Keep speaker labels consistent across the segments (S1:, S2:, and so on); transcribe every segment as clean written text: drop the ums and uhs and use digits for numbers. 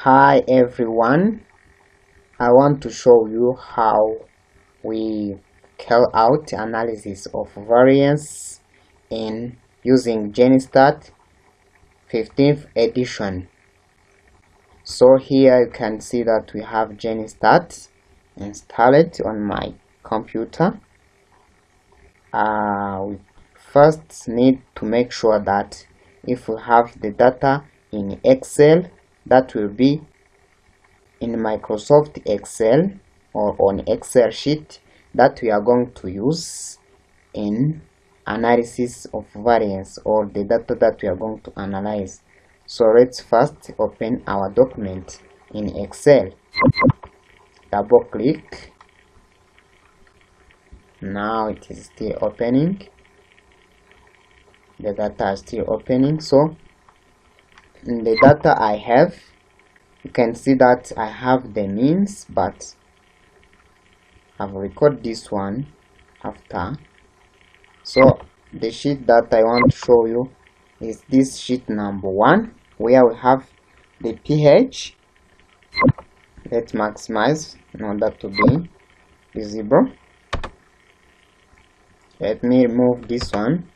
S1: Hi everyone, I want to show you how we carry out analysis of variance in using GenSTAT 15th edition. So here you can see that we have GenSTAT installed on my computer. We first need to make sure that if we have the data in Excel, that will be in Microsoft Excel or on Excel sheet that we are going to use in analysis of variance or the data that we are going to analyze. So let's first open our document in Excel. Double click. Now it is still opening. The data is still opening. So in the data I have, you can see that I have the means, but I've recorded this one after. So the sheet that I want to show you is this sheet number 1, where we have the pH. Let's maximize in order to be visible. Let me remove this one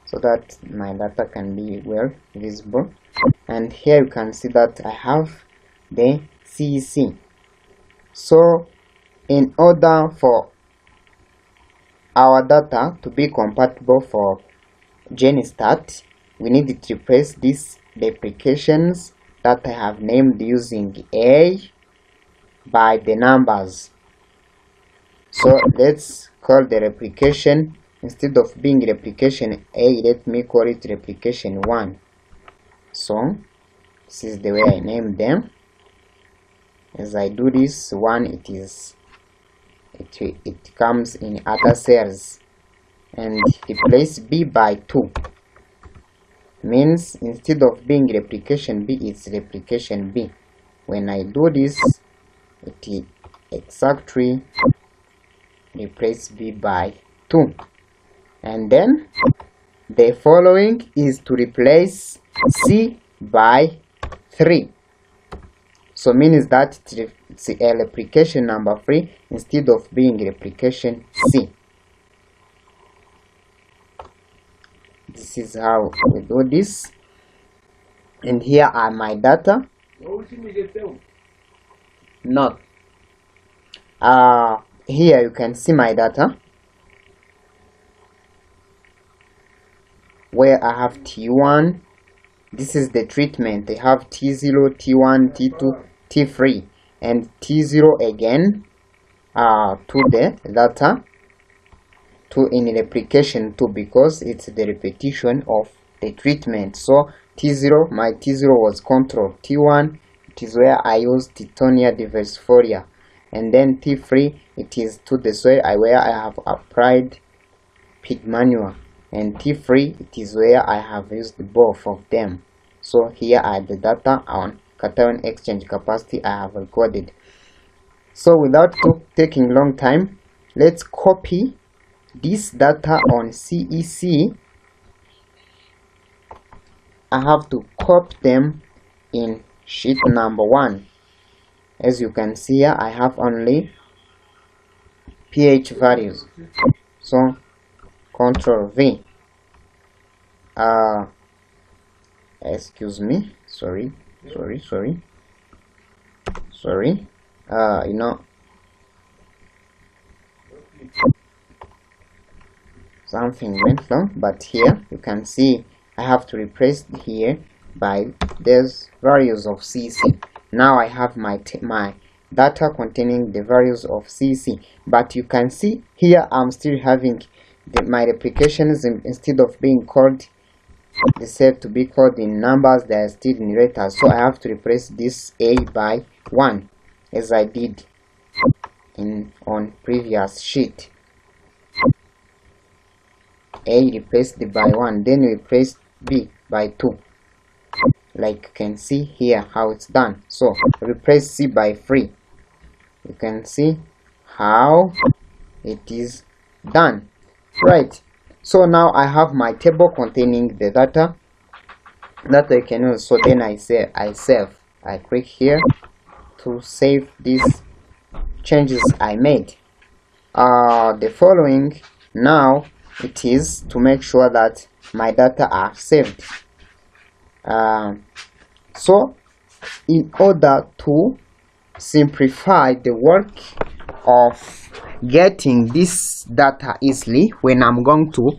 S1: so that my data can be well visible. And here you can see that I have the CEC. So in order for our data to be compatible for GenSTAT, we need to replace these replications that I have named using A by the numbers. So let's call the replication, instead of being replication A, let me call it replication 1. So this is the way I name them. As I do this, 1 it comes in other cells, and replace B by 2 means instead of being replication B, it's replication B. When I do this, it exactly replace B by 2, and then the following is to replace C by 3. So means that it's a replication number 3 instead of being replication C. This is how we do this. And here are my data. Not. Here you can see my data, where I have T1. This is the treatment. They have T0, T1, T2, T3, and T0 again to the data, to in replication 2, because it's the repetition of the treatment. So T0, my T0 was control. T1, it is where I use Titonia diversifolia, and then T3, it is to the soil where I have applied pig manure, and T3, it is where I have used both of them. So here are the data on cation exchange capacity I have recorded. So without taking long time, let's copy this data on CEC. I have to copy them in sheet number 1. As you can see here, I have only pH values. So Ctrl V. Excuse me, sorry, something went wrong, but here you can see I have to replace here by these values of CC. Now I have my data containing the values of CC, but you can see here I'm still having my replications instead of being called the set to be called in numbers, they are still in letters. So I have to replace this A by 1 as I did on previous sheet. A replaced by 1, then replace B by 2, like you can see here how it's done. So replace C by 3. You can see how it is done, right? So now I have my table containing the data that I can use. So then I save I click here to save these changes I made. The following now it is to make sure that my data are saved. So in order to simplify the work of getting this data easily when I'm going to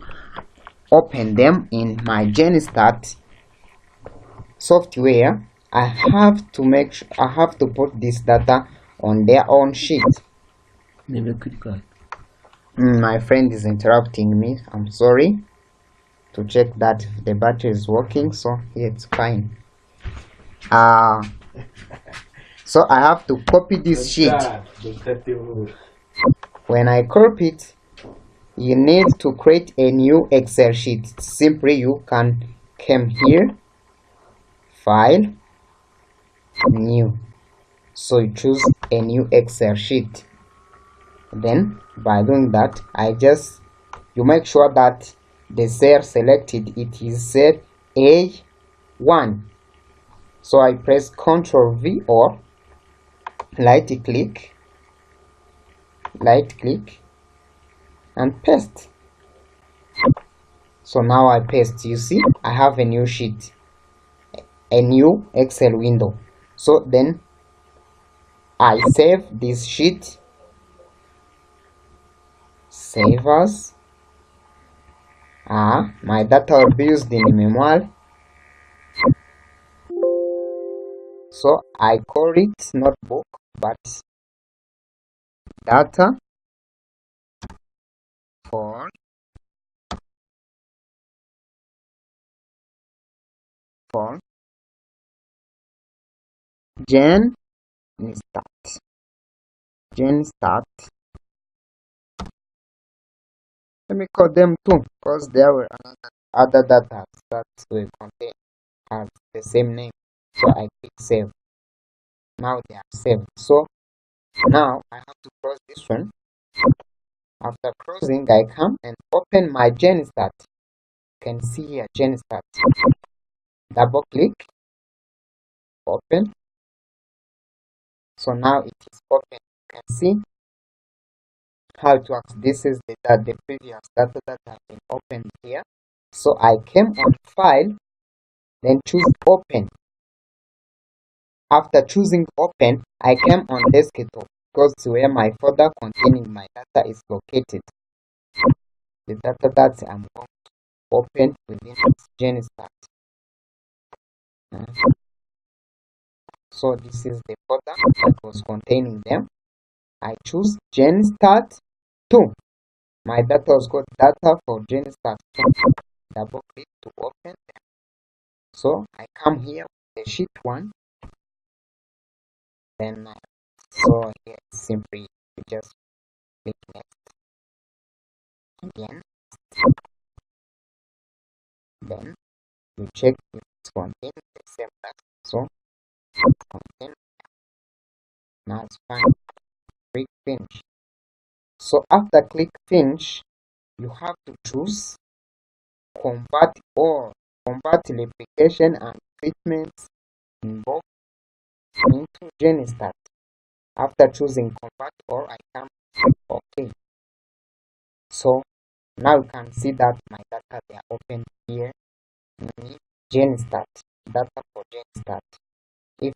S1: open them in my GenSTAT software, I have to put this data on their own sheet. My friend is interrupting me. I'm sorry. To check that the battery is working, so yeah, it's fine. So I have to copy this sheet. When I copy it, you need to create a new Excel sheet. Simply you can come here, file, new. So you choose a new Excel sheet. Then by doing that, you make sure that the cell selected, it is cell A1. So I press Ctrl V or right click and paste. So now I paste. You see I have a new sheet, a new Excel window. So then I save this sheet, save as. My data will be used in memory. So I call it notebook, but data for GenSTAT. Let me call them two because there were other data that will contain has the same name. So I click save. Now they are saved. So now I have to close this one. After closing, I come and open my GenSTAT. You can see here GenSTAT. Double click, open. So now it is open. You can see how it works. This is the previous data that has been opened here. So I came on file, then choose open. After choosing open, I came on desktop because where my folder containing my data is located. The data that I'm going to open within this GenSTAT. So this is the folder that was containing them. I choose GenSTAT 2. My data was got data for GenSTAT 2. Double click to open them. So I come here with the sheet 1. Then so here simply you just click next again. Then you check if it's containing the same data. So contain. Now it's fine. Click finish. So after click finish, you have to choose convert replication and treatments in both into GenSTAT. After choosing convert all, I can click OK. So now you can see that my data they are open here in GenSTAT. Data for GenSTAT. If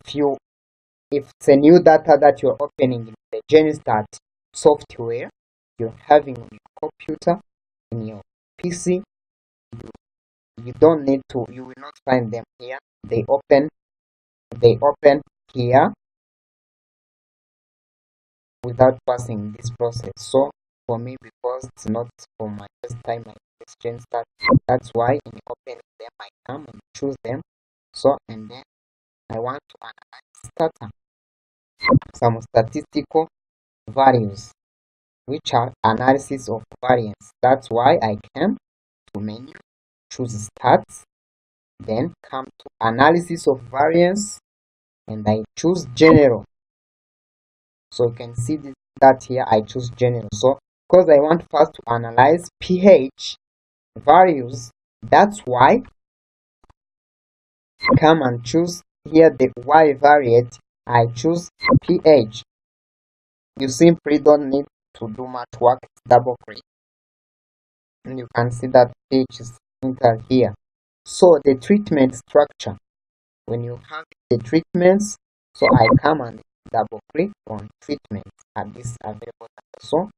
S1: it's a new data that you're opening in the GenSTAT software, you're having on your computer, in your PC, you don't need to, you will not find them here. They open here without passing this process. So for me, because it's not for my first time I use GenSTAT, that's why in opening them I come and choose them. So and then I want to analyze some statistical values, which are analysis of variance. That's why I came to menu, choose stats, then come to analysis of variance, and I choose general. So you can see that here I choose general. So because I want first to analyze pH values, that's why come and choose here the Y variate, I choose pH. You simply don't need to do much work, double click. And you can see that pH is entered here. So the treatment structure, when you have the treatments, so I come and double click on treatments at this available data. So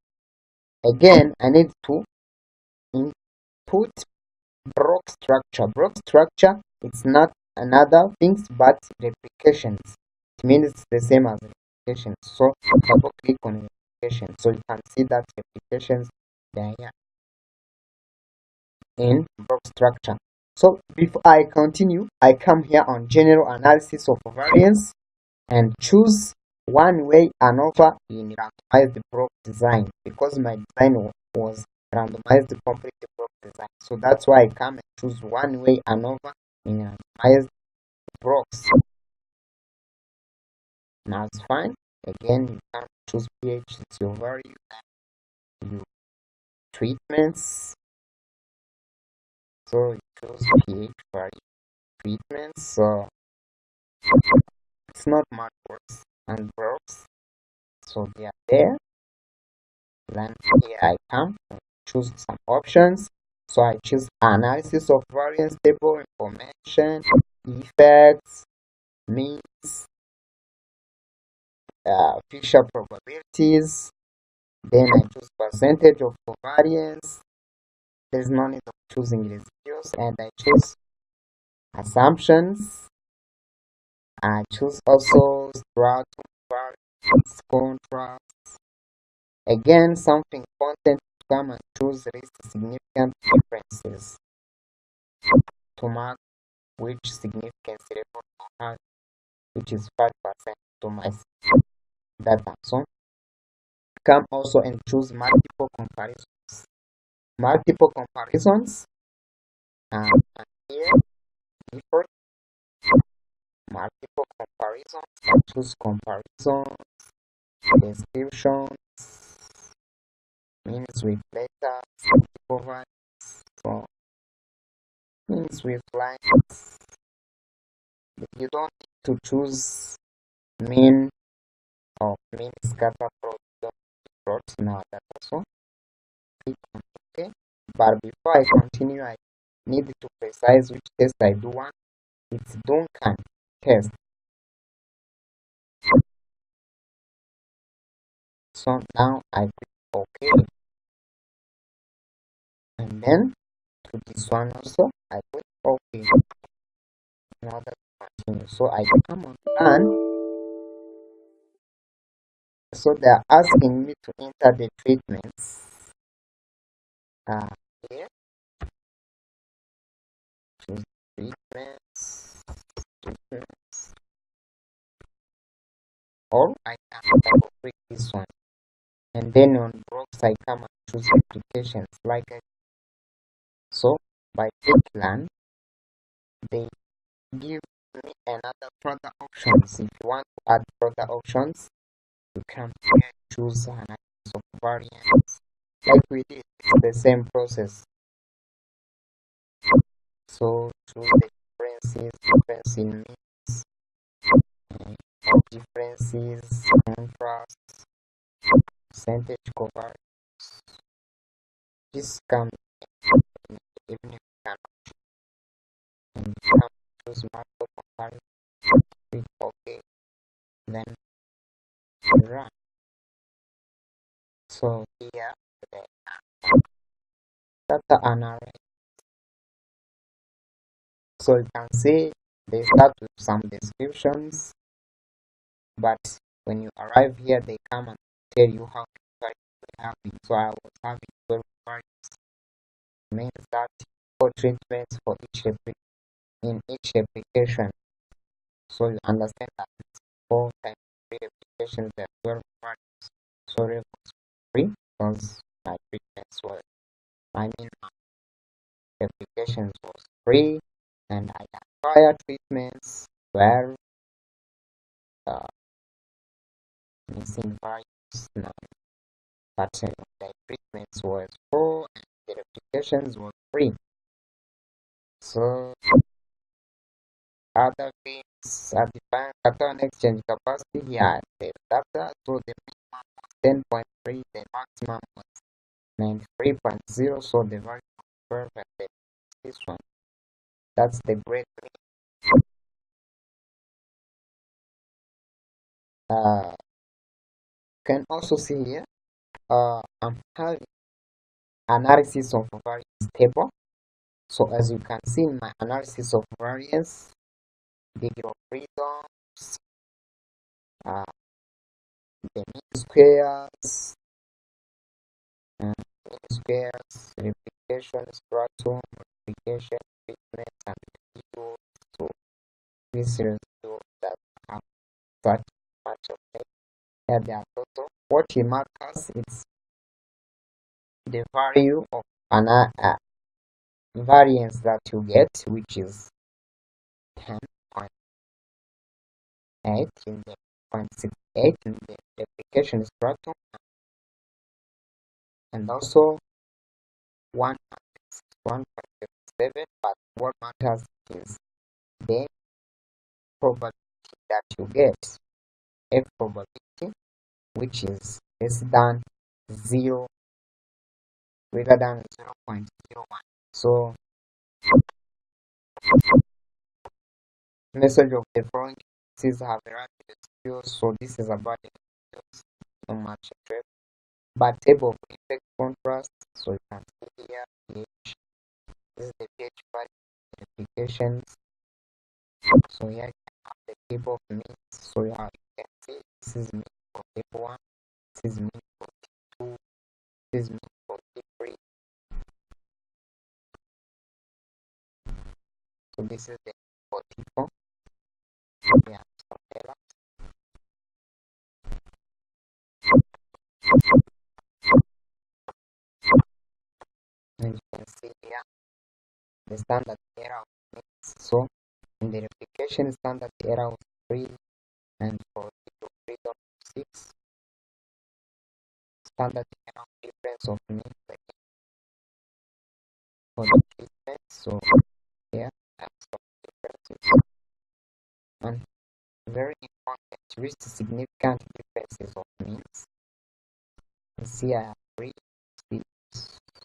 S1: again, I need to input block structure. Block structure, it's not another things but replications. It means it's the same as replications. So double click on replication. So you can see that replications they are here in block structure. So before I continue, I come here on general analysis of variance and choose one-way ANOVA in randomized block design because my design was randomized complete block design. So that's why I come and choose one-way ANOVA in randomized blocks. Now it's fine. Again, you can choose pH, it's your value, you treatments. So you choose pH value treatments. So it's not much works and blocks. So they are there. Then here I come and choose some options. So I choose analysis of variance table information, effects, means, Fisher probabilities. Then I choose percentage of covariance. There's no need of choosing residuals, and I choose assumptions. I choose also stratum variance, contrast. Again, something important to come and choose least significant differences to mark which significance level you have, which is 5% to my data. So come also and choose multiple comparisons. Multiple comparisons and here default multiple comparisons. I choose comparison description means with letters, multiple so means with lines. You don't need to choose mean or mean scatter plot in our data. So click on OK. But before I continue, I need to precise which test I do want. It's Duncan test. So now I click OK. And then to this one also, I click OK in order to continue. So I come on done. So they are asking me to enter the treatments. Here, choose treatments, or I can double click this one. And then on blocks, I come and choose applications like so. By click learn, they give me another further options. If you want to add further options, you can choose analysis of variance like we did. It's the same process. So choose the differences, difference in means, differences, contrast, percentage covariance. This can even if you can and you can choose multiple comparison. Click OK, then run. So here the data analysis. So you can see they start with some descriptions, but when you arrive here, they come and tell you how many variables they having. So I was having 12 variables. Means that 4 treatments for in each application. So you understand that it's 4 times 3 applications, there are 12 variables. So it was free because my treatments were, I mean, applications was free, and I acquired treatments where missing values now, but the treatments was full and the applications was free. So Other things are defined cation exchange capacity. Here the data, so the minimum was 10.3, the maximum was 93.0, so the value of 12 and this one. That's the great thing. Can also see here, I'm having analysis of variance table. So as you can see in my analysis of variance, degree of freedoms, the mean squares, replication, stratum, multiplication, fitness, and residual. So this residual that have such much of it. And they are total. What it matters is the value of an variance that you get, which is 10.8 in the 0.68 in the replication stratum, and also 1.7, but what matters is the probability that you get, F probability, which is less than 0, greater than 0.01. So message of the following cases have relative residuals. So this is about the residuals, not much interest. But table of effect contrast. So you can see here pH. This is the pH value replications. So here you can have the table of means. So you can see this is mean for table 1, this is mean for table 2, this is mean for table 3. So this is the for table 4. Yeah, and you can see here the standard error of means. So in the replication standard error was 3, and for table 3.6 standard error difference of means for the treatment. So here are some differences, and very important, reach significant differences of means. You see I have 3, 6,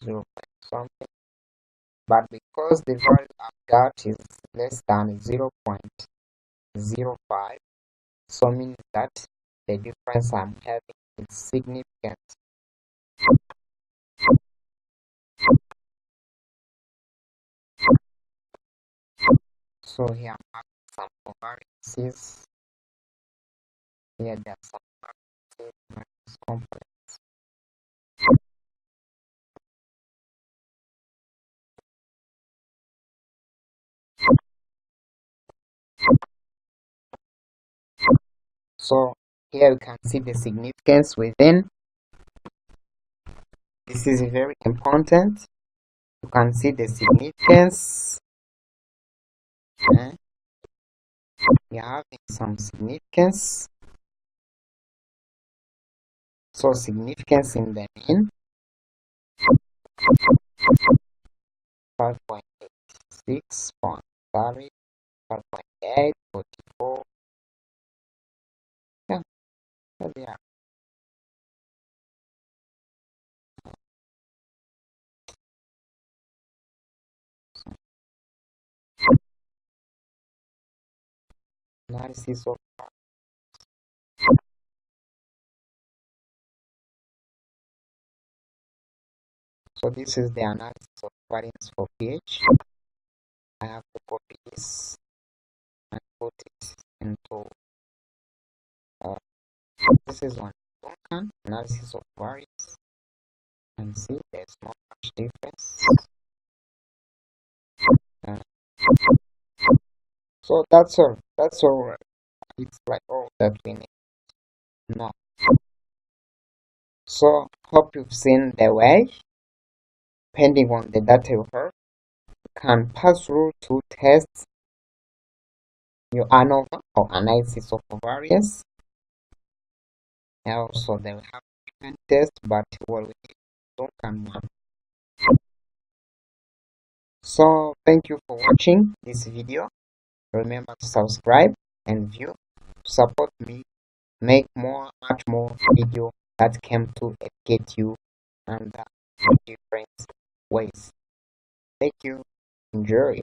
S1: 0 something, but because the value I've got is less than 0.05, so means that the difference I'm having is significant. So here I'm having some variances. Here there are some variances, complex. So here you can see the significance within. This is very important. You can see the significance. You're having some significance. So significance in the mean 5.86, 5.8, 44. Yeah, they are. Analysis of so this is the analysis of variance for pH. I have to copy this and put it into this is one analysis of variance, and see there's not much difference. So that's all. It's like all that we need now. So hope you've seen the way, depending on the data you have, you can pass through to test your ANOVA or analysis of variance. And also they will have different tests, but what we need to can one. So thank you for watching this video. Remember to subscribe and view, support me, make much more video that came to educate you and different ways. Thank you. Enjoy.